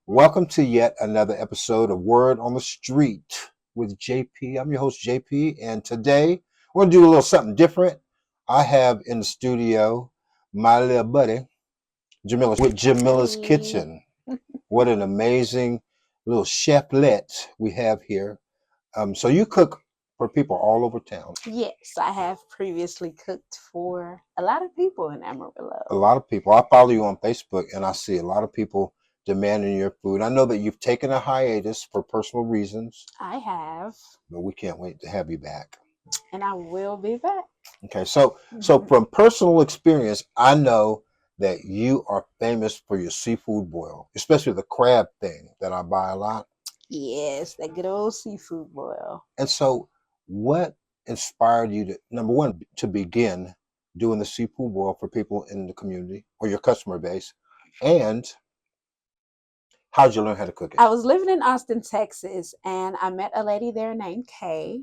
Welcome to yet another episode of Word on the Street with JP. I'm your host, JP, and today we're going to do a little something different. I have in the studio my little buddy, Jamila, with Jamila's Hey. Kitchen. What an amazing little cheflet we have here. So you cook for people all over town. Yes, I have previously cooked for a lot of people in A Amarillo. lot of people. I follow you on Facebook and I see a lot of people demanding your food. I know that you've taken a hiatus for personal reasons, I have, but we can't wait to have you back. and I will be back. Okay, so from personal experience, I know that you are famous for your seafood boil, especially the crab thing that I buy a lot. Yes, that good old seafood boil. And so, what inspired you to, number one, to begin doing the seafood boil for people in the community or your customer base? And how'd you learn how to cook it? I was living in Austin, Texas, and I met a lady there named Kay,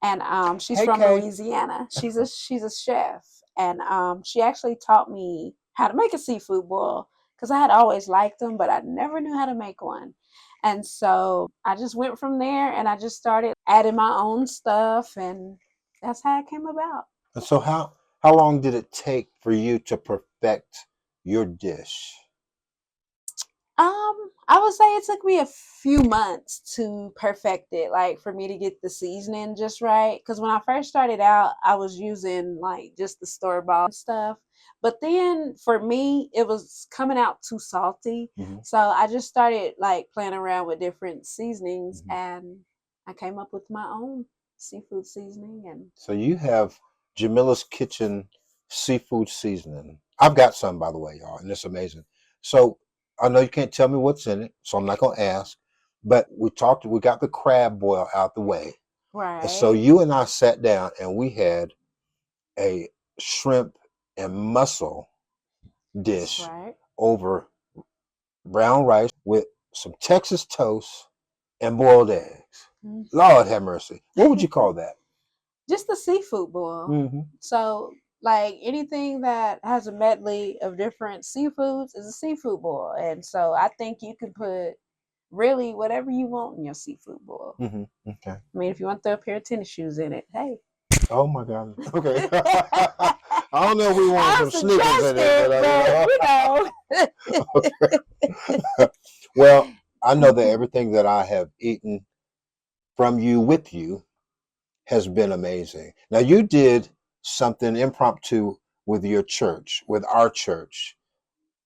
and she's Hey, from Kay. Louisiana. She's a chef, and she actually taught me how to make a seafood boil because I had always liked them, but I never knew how to make one. And so I just went from there, and I just started adding my own stuff, and that's how it came about. And so, how long did it take for you to perfect your dish? I would say it took me a few months to perfect it, like for me to get the seasoning just right. Because when I first started out, I was using like just the store bought stuff. But then for me, it was coming out too salty. Mhm, So I just started like playing around with different seasonings mhm. and I came up with my own seafood seasoning. And So you have Jamila's Kitchen seafood seasoning. I've got some, by the way, y'all, and it's amazing. So I know you can't tell me what's in it, so I'm not gonna ask. But we got the crab boil out the way. And so right, you and I sat down and we had a shrimp and mussel that's dish right. over brown rice with some Texas toast and boiled eggs. Lord have mercy. What would you call that? Just the seafood boil. Hmm. So, like anything that has a medley of different seafoods is a seafood boil. And so I think you can put really whatever you want in your seafood boil. Hmm. Okay. I mean, if you want to throw a pair of tennis shoes in it, hey. Oh my God. Okay. I don't know if we wanted I'll some sneakers in suggest it, but it, but okay. Well, I know that everything that I have eaten from you with you has been amazing. Now you did something impromptu with your church, with our church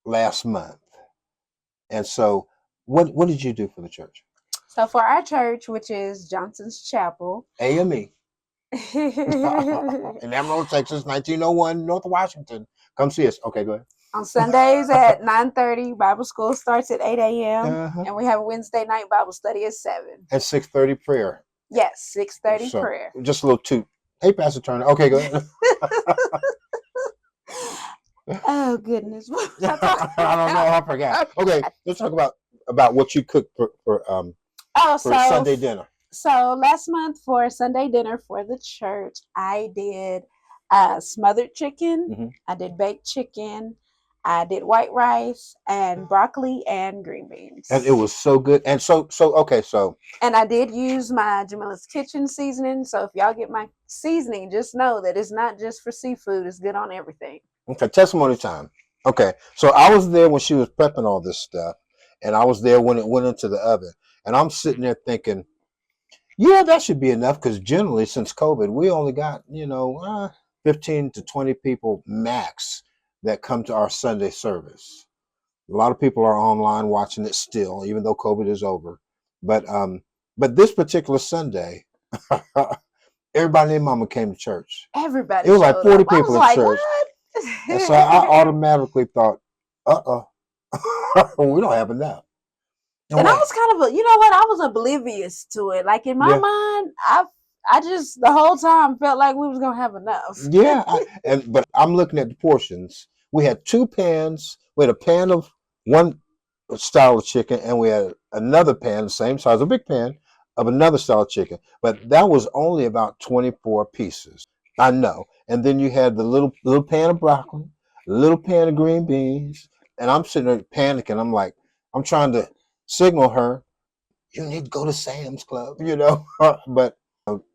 last month. And so what did you do for the church? So for our church, which is Johnson's Chapel, AME on in Amarillo, Texas, 1901, North Washington. Come see us. Okay, go Sundays at 9:30, Bible school starts at 8 a.m. ahead. and we have a Wednesday night Bible study at 7. At 6:30 prayer. Yes, 6:30 So prayer. just a little toot. Hey, Pastor Turner. Okay, go ahead. Oh goodness. What was I I talking don't know. about? I forgot. Okay, let's talk about what you cooked Oh, for Sunday dinner. so last month for Sunday dinner for the church, I did smothered chicken, Hmm. I did baked chicken, I did white rice and broccoli and green And it beans. was so good. And so okay, so And I did use my Jamila's Kitchen seasoning. So if y'all get my seasoning, just know that it's not just for seafood, it's good on everything. okay, testimony time. Okay, so I was there when she was prepping all this stuff, and I was there when it went into the oven, and I'm sitting there thinking, yeah, that should be enough because generally since COVID, we only got 15 to 20 people max that come to our Sunday service. A lot of people are online watching it still, even though COVID is over. But this particular Sunday, everybody and mama came to church. Everybody It was like showed 40 up. I people was at like, church. And so I what? automatically thought, uh-oh, we don't have enough. And And I what? was kind of, you know what? I was oblivious to it. Like in my Yeah, mind, I just the whole time felt like we was gonna have enough. yeah. But I'm looking at the portions. We had two pans. We had a pan of one style of chicken, and we had another pan, the same size, a big pan of another style of chicken. But that was only about 24 pieces. I know. And then you had the little pan of broccoli, a little pan of green beans, and I'm sitting there panicking. I'm like, I'm trying to signal her, you need to go to Sam's Club, but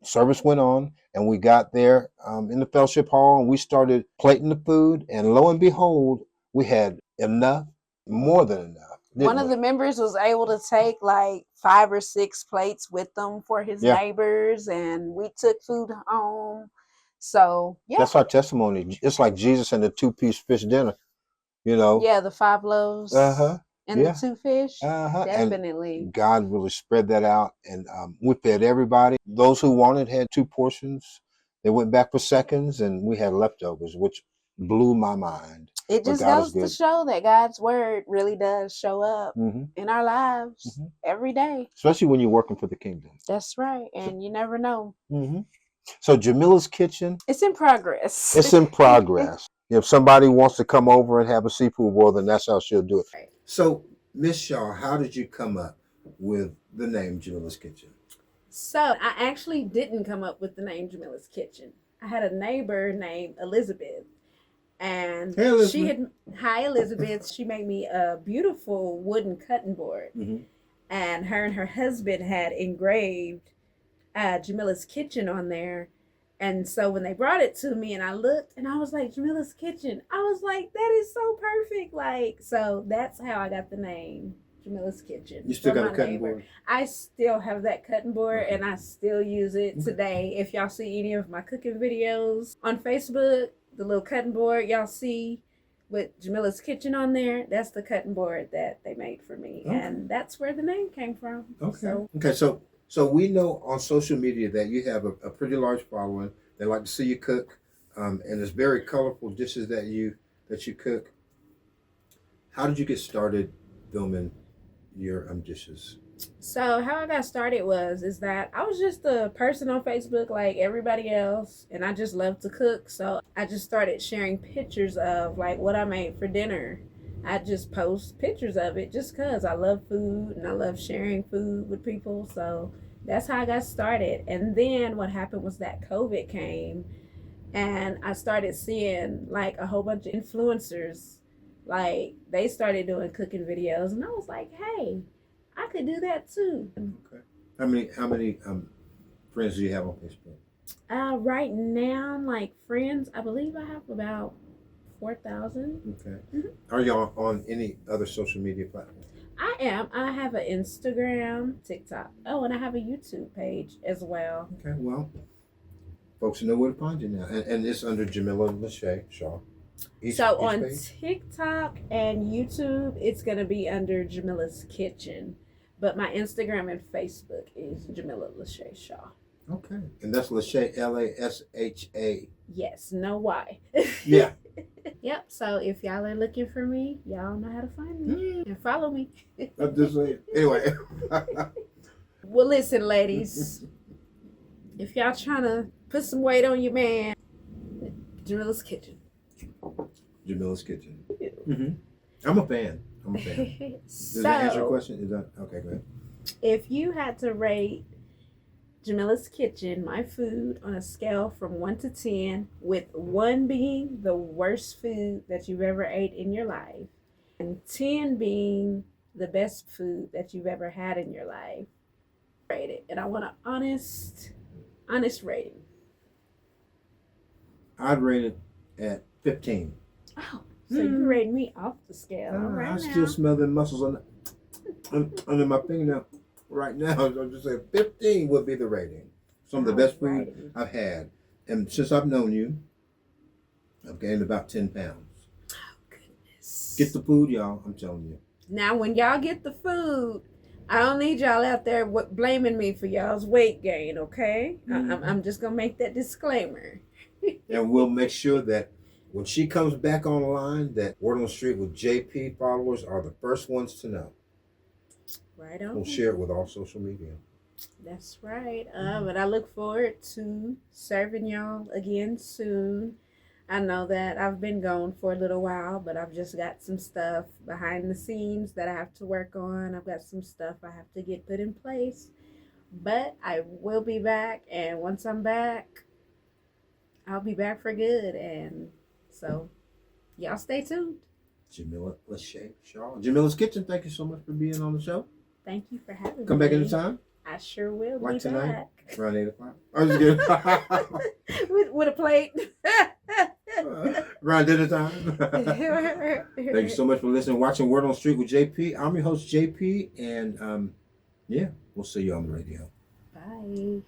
service went on, and we got there in the fellowship hall, and we started plating the food, and lo and behold, we had enough, more than enough. One Didn't of we? the members was able to take like 5 or 6 plates with them for his Yeah, neighbors, and we took food home. So yeah, that's our testimony. It's like Jesus and the two-piece fish dinner, you know. yeah, the 5 Uh loaves huh. and the Yeah. 2 fish, And definitely. God really spread that out, and we fed everybody. Those who wanted had 2 portions. They went back for seconds, and we had leftovers, which blew my mind. It But just God is goes to good. show that God's word really does show up Hmm. in our lives Hmm. every day. Especially when you're working for the kingdom. That's right, So, and you never know. hmm so Jamila's Kitchen, It's in progress. it's in progress. If somebody wants to come over and have a seafood boil, then that's how she'll do it. Right. So, Miss Shaw, how did you come up with the name Jamila's Kitchen? So I actually didn't come up with the name Jamila's Kitchen. I had a neighbor named Elizabeth, and Hey, she Elizabeth. had hi Elizabeth. She made me a beautiful wooden cutting board, Hmm. and her husband had engraved Jamila's Kitchen on there. And so when they brought it to me and I looked and I was like, Jamila's Kitchen, I was like, that is so perfect. Like, so that's how I got the name Jamila's Kitchen. You still from got a my cutting neighbor. board? I still have that cutting board Okay. and I still use it Okay. today. If y'all see any of my cooking videos on Facebook, the little cutting board y'all see with Jamila's Kitchen on there, that's the cutting board that they made for me. Okay. And that's where the name came from. Okay. So, Okay. So we know on social media that you have a pretty large following. They like to see you cook, and it's very colorful dishes that you cook. How did you get started filming your dishes? So how I got started is that I was just a person on Facebook like everybody else, and I just love to cook. So I just started sharing pictures of like what I made for dinner. I just post pictures of it just cause I love food and I love sharing food with people. So that's how I got started. And then what happened was that COVID came, and I started seeing like a whole bunch of influencers, like they started doing cooking videos, and I was like, hey, I could do that too. Okay. How many friends do you have on Facebook? Right now, like friends, I believe I have about 4,000. Okay. Mm-hmm. Are y'all on any other social media platform? I am. I have an Instagram, TikTok. Oh, and I have a YouTube page as well. Okay. Well, folks know where to find you now, and it's under Jamila Shaw. So Each on page. TikTok and YouTube, it's gonna be under Jamila's Kitchen, but my Instagram and Facebook is Jamila Shaw. Okay. And that's Lachey, LASHA. Yes, no Y. Yeah. Yep. So if y'all are looking for me, y'all know how to find me and follow me. I'm just saying. Anyway. Well, listen, ladies, if y'all trying to put some weight on your man, Jamila's Kitchen. Jamila's Kitchen. Mm-hmm. I'm a fan. Does that answer your question? Is that okay? Go ahead. If you had to rate Jamila's Kitchen, my food, on a scale from 1 to 10, with 1 being the worst food that you've ever ate in your life, and 10 being the best food that you've ever had in your life, rate it. And I want an honest rating. I'd rate it at 15. Oh, so you rate me off the scale. All right, I now. still smell the muscles under my fingernail right now. I'm just saying 15 would be the rating. Some of the best food I've had. And since I've known you, I've gained about 10 pounds. Oh, goodness. Get the food, y'all. I'm telling you. Now, when y'all get the food, I don't need y'all out there blaming me for y'all's weight gain, okay? Mm-hmm. I'm just going to make that disclaimer. And we'll make sure that when she comes back online, that Word on the Street with JP followers are the first ones to know. Right on. We'll share it with all social media. That's right. But I look forward to serving y'all again soon. I know that I've been gone for a little while, but I've just got some stuff behind the scenes that I have to work on. I've got some stuff I have to get put in place. But I will be back, and once I'm back, I'll be back for good. And so, y'all stay tuned. Jamila Shaw. Jamila's Kitchen, thank you so much for being on the show. Thank you for having me. Come back anytime. I sure will Like be tonight, back. around 8 o'clock. I was just kidding. with a plate. Around dinner time. Thank you so much for listening, watching Word on the Street with JP. I'm your host, JP, and yeah, we'll see you on the radio. Bye.